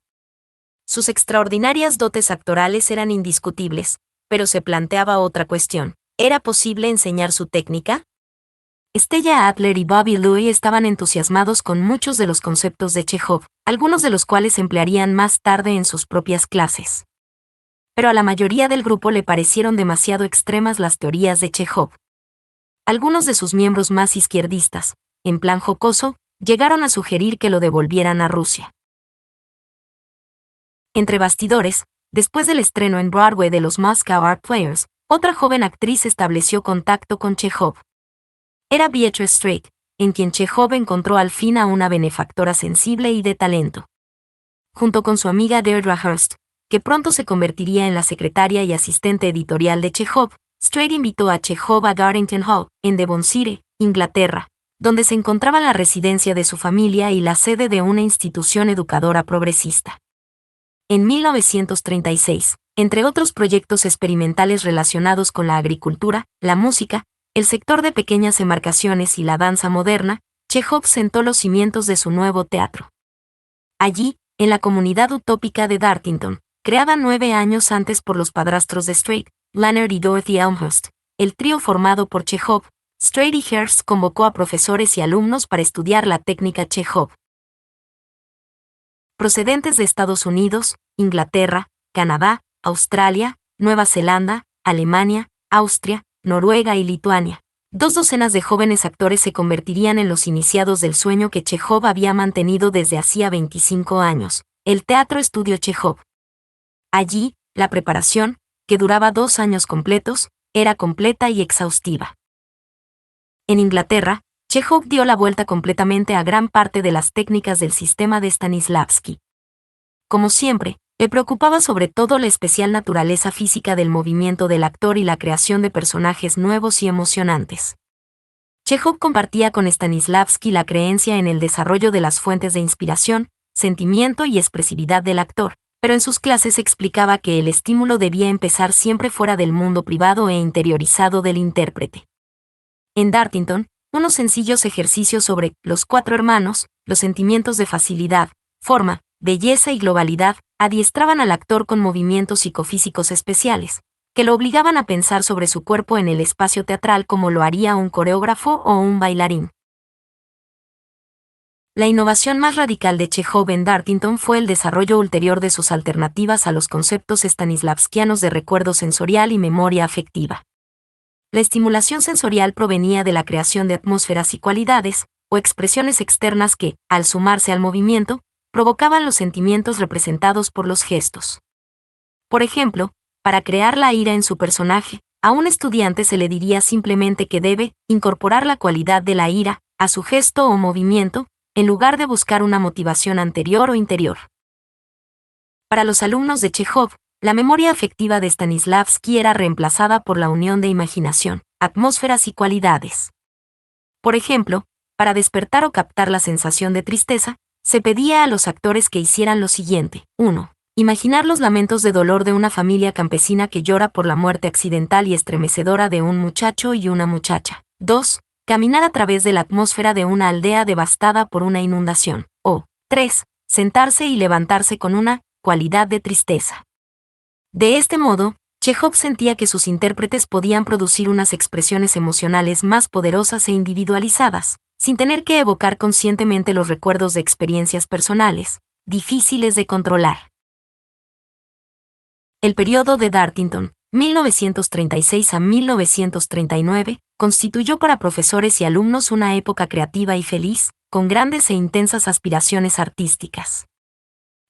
Sus extraordinarias dotes actorales eran indiscutibles, pero se planteaba otra cuestión: ¿era posible enseñar su técnica? Stella Adler y Bobby Louis estaban entusiasmados con muchos de los conceptos de Chejov, algunos de los cuales emplearían más tarde en sus propias clases. Pero a la mayoría del grupo le parecieron demasiado extremas las teorías de Chejov. Algunos de sus miembros más izquierdistas, en plan jocoso, llegaron a sugerir que lo devolvieran a Rusia. Entre bastidores, después del estreno en Broadway de los Moscow Art Players, otra joven actriz estableció contacto con Chejov. Era Beatrice Straight, en quien Chejov encontró al fin a una benefactora sensible y de talento. Junto con su amiga Deirdre Hurst, que pronto se convertiría en la secretaria y asistente editorial de Chejov, Straight invitó a Chejov a Garrington Hall, en Devonshire, Inglaterra, donde se encontraba la residencia de su familia y la sede de una institución educadora progresista. En 1936, entre otros proyectos experimentales relacionados con la agricultura, la música, el sector de pequeñas embarcaciones y la danza moderna, Chejov sentó los cimientos de su nuevo teatro. Allí, en la comunidad utópica de Dartington, creada 9 años antes por los padrastros de Straight, Leonard y Dorothy Elmhurst, el trío formado por Chejov, Straight y Hurst convocó a profesores y alumnos para estudiar la técnica Chejov. Procedentes de Estados Unidos, Inglaterra, Canadá, Australia, Nueva Zelanda, Alemania, Austria, Noruega y Lituania. 2 docenas de jóvenes actores se convertirían en los iniciados del sueño que Chejov había mantenido desde hacía 25 años, el Teatro Estudio Chejov. Allí, la preparación, que duraba 2 años completos, era completa y exhaustiva. En Inglaterra, Chejov dio la vuelta completamente a gran parte de las técnicas del sistema de Stanislavski. Como siempre, le preocupaba sobre todo la especial naturaleza física del movimiento del actor y la creación de personajes nuevos y emocionantes. Chejov compartía con Stanislavski la creencia en el desarrollo de las fuentes de inspiración, sentimiento y expresividad del actor, pero en sus clases explicaba que el estímulo debía empezar siempre fuera del mundo privado e interiorizado del intérprete. En Dartington, unos sencillos ejercicios sobre los 4 hermanos, los sentimientos de facilidad, forma, belleza y globalidad, adiestraban al actor con movimientos psicofísicos especiales, que lo obligaban a pensar sobre su cuerpo en el espacio teatral como lo haría un coreógrafo o un bailarín. La innovación más radical de Chejov en Dartington fue el desarrollo ulterior de sus alternativas a los conceptos stanislavskianos de recuerdo sensorial y memoria afectiva. La estimulación sensorial provenía de la creación de atmósferas y cualidades, o expresiones externas que, al sumarse al movimiento, provocaban los sentimientos representados por los gestos. Por ejemplo, para crear la ira en su personaje, a un estudiante se le diría simplemente que debe incorporar la cualidad de la ira a su gesto o movimiento, en lugar de buscar una motivación anterior o interior. Para los alumnos de Chejov, la memoria afectiva de Stanislavski era reemplazada por la unión de imaginación, atmósferas y cualidades. Por ejemplo, para despertar o captar la sensación de tristeza, se pedía a los actores que hicieran lo siguiente: 1. Imaginar los lamentos de dolor de una familia campesina que llora por la muerte accidental y estremecedora de un muchacho y una muchacha. 2. Caminar a través de la atmósfera de una aldea devastada por una inundación. O 3. Sentarse y levantarse con una cualidad de tristeza. De este modo, Chejov sentía que sus intérpretes podían producir unas expresiones emocionales más poderosas e individualizadas, sin tener que evocar conscientemente los recuerdos de experiencias personales, difíciles de controlar. El periodo de Dartington, 1936 a 1939, constituyó para profesores y alumnos una época creativa y feliz, con grandes e intensas aspiraciones artísticas.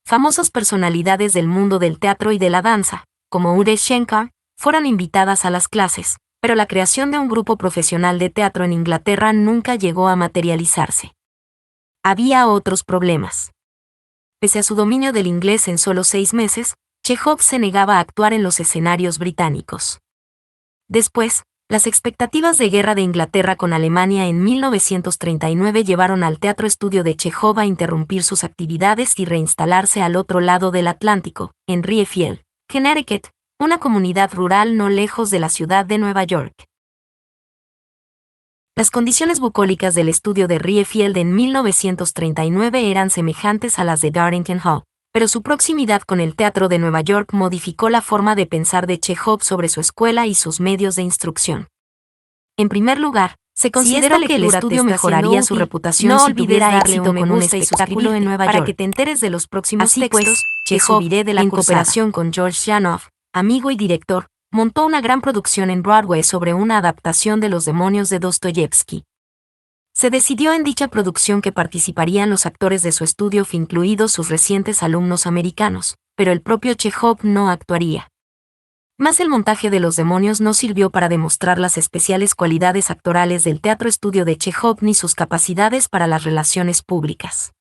Famosas personalidades del mundo del teatro y de la danza, como Ure Shankar, fueron invitadas a las clases, pero la creación de un grupo profesional de teatro en Inglaterra nunca llegó a materializarse. Había otros problemas. Pese a su dominio del inglés en solo 6 meses, Chekhov se negaba a actuar en los escenarios británicos. Después, las expectativas de guerra de Inglaterra con Alemania en 1939 llevaron al Teatro Estudio de Chekhov a interrumpir sus actividades y reinstalarse al otro lado del Atlántico, en Riefield, Connecticut, una comunidad rural no lejos de la ciudad de Nueva York. Las condiciones bucólicas del estudio de Riefield en 1939 eran semejantes a las de Darlington Hall, pero su proximidad con el teatro de Nueva York modificó la forma de pensar de Chekhov sobre su escuela y sus medios de instrucción. En primer lugar, se consideró que el estudio mejoraría su reputación si tuviera éxito con un espectáculo en Nueva York. Para que te enteres de los próximos textos, Chekhov, en cooperación con George Janov, amigo y director, montó una gran producción en Broadway sobre una adaptación de Los demonios de Dostoyevsky. Se decidió en dicha producción que participarían los actores de su estudio, incluidos sus recientes alumnos americanos, pero el propio Chekhov no actuaría. Más el montaje de Los demonios no sirvió para demostrar las especiales cualidades actorales del teatro estudio de Chekhov ni sus capacidades para las relaciones públicas.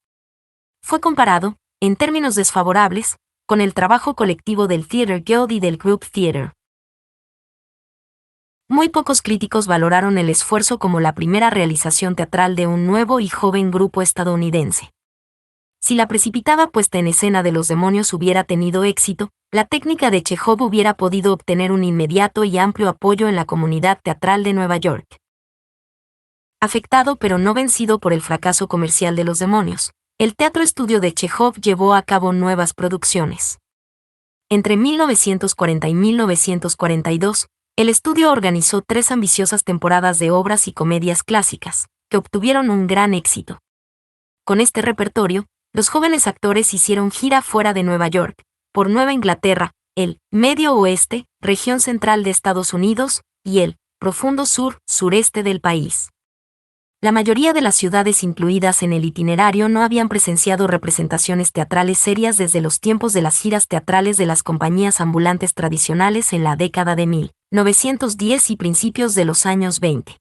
Fue comparado, en términos desfavorables, con el trabajo colectivo del Theatre Guild y del Group Theatre. Muy pocos críticos valoraron el esfuerzo como la primera realización teatral de un nuevo y joven grupo estadounidense. Si la precipitada puesta en escena de Los demonios hubiera tenido éxito, la técnica de Chekhov hubiera podido obtener un inmediato y amplio apoyo en la comunidad teatral de Nueva York. Afectado pero no vencido por el fracaso comercial de Los demonios, el teatro estudio de Chekhov llevó a cabo nuevas producciones. Entre 1940 y 1942, el estudio organizó 3 ambiciosas temporadas de obras y comedias clásicas, que obtuvieron un gran éxito. Con este repertorio, los jóvenes actores hicieron gira fuera de Nueva York, por Nueva Inglaterra, el Medio Oeste, región central de Estados Unidos, y el profundo sureste del país. La mayoría de las ciudades incluidas en el itinerario no habían presenciado representaciones teatrales serias desde los tiempos de las giras teatrales de las compañías ambulantes tradicionales en la década de 1910 y principios de los años 20.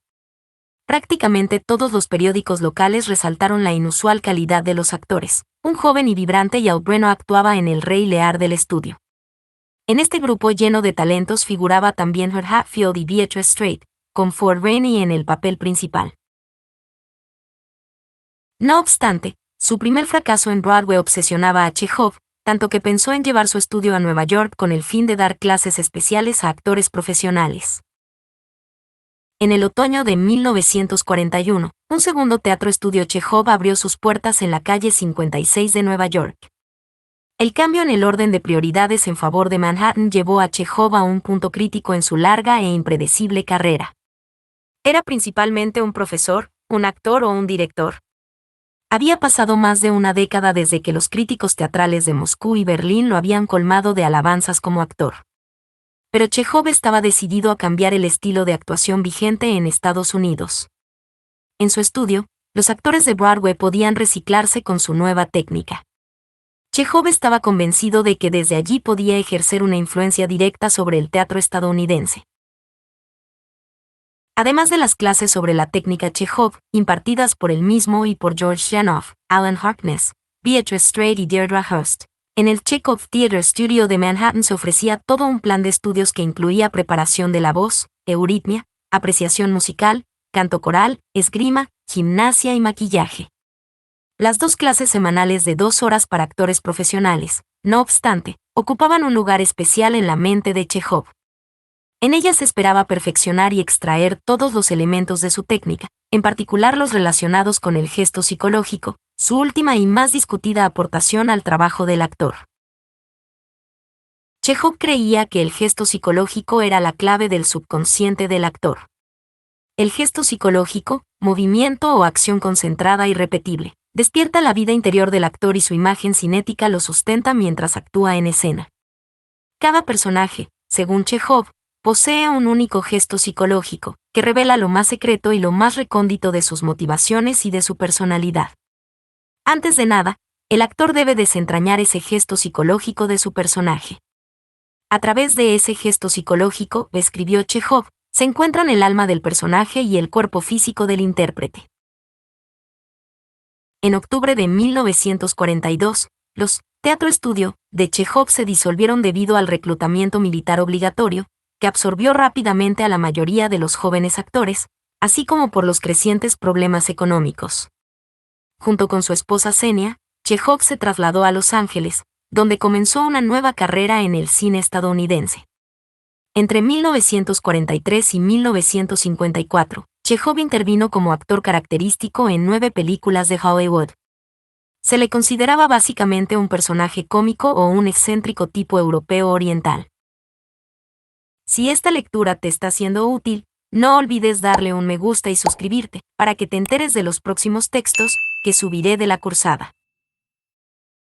Prácticamente todos los periódicos locales resaltaron la inusual calidad de los actores. Un joven y vibrante Yul Brynner actuaba en el Rey Lear del estudio. En este grupo lleno de talentos figuraba también Herb Hatfield y Beatrice Straight, con Ford Rainey en el papel principal. No obstante, su primer fracaso en Broadway obsesionaba a Chekhov, tanto que pensó en llevar su estudio a Nueva York con el fin de dar clases especiales a actores profesionales. En el otoño de 1941, un segundo teatro estudio Chekhov abrió sus puertas en la calle 56 de Nueva York. El cambio en el orden de prioridades en favor de Manhattan llevó a Chekhov a un punto crítico en su larga e impredecible carrera. ¿Era principalmente un profesor, un actor o un director? Había pasado más de una década desde que los críticos teatrales de Moscú y Berlín lo habían colmado de alabanzas como actor. Pero Chekhov estaba decidido a cambiar el estilo de actuación vigente en Estados Unidos. En su estudio, los actores de Broadway podían reciclarse con su nueva técnica. Chekhov estaba convencido de que desde allí podía ejercer una influencia directa sobre el teatro estadounidense. Además de las clases sobre la técnica Chekhov, impartidas por él mismo y por George Janov, Alan Harkness, Beatrice Straight y Deirdre Hurst, en el Chekhov Theatre Studio de Manhattan se ofrecía todo un plan de estudios que incluía preparación de la voz, euritmia, apreciación musical, canto coral, esgrima, gimnasia y maquillaje. Las 2 clases semanales de 2 horas para actores profesionales, no obstante, ocupaban un lugar especial en la mente de Chekhov. En ellas se esperaba perfeccionar y extraer todos los elementos de su técnica, en particular los relacionados con el gesto psicológico, su última y más discutida aportación al trabajo del actor. Chekhov creía que el gesto psicológico era la clave del subconsciente del actor. El gesto psicológico, movimiento o acción concentrada y repetible, despierta la vida interior del actor y su imagen cinética lo sustenta mientras actúa en escena. Cada personaje, según Chekhov, posee un único gesto psicológico, que revela lo más secreto y lo más recóndito de sus motivaciones y de su personalidad. Antes de nada, el actor debe desentrañar ese gesto psicológico de su personaje. A través de ese gesto psicológico, escribió Chekhov, se encuentran el alma del personaje y el cuerpo físico del intérprete. En octubre de 1942, los Teatro Estudio de Chekhov se disolvieron debido al reclutamiento militar obligatorio, que absorbió rápidamente a la mayoría de los jóvenes actores, así como por los crecientes problemas económicos. Junto con su esposa Xenia, Chekhov se trasladó a Los Ángeles, donde comenzó una nueva carrera en el cine estadounidense. Entre 1943 y 1954, Chekhov intervino como actor característico en 9 películas de Hollywood. Se le consideraba básicamente un personaje cómico o un excéntrico tipo europeo oriental. Si esta lectura te está siendo útil, no olvides darle un me gusta y suscribirte, para que te enteres de los próximos textos que subiré de la cursada.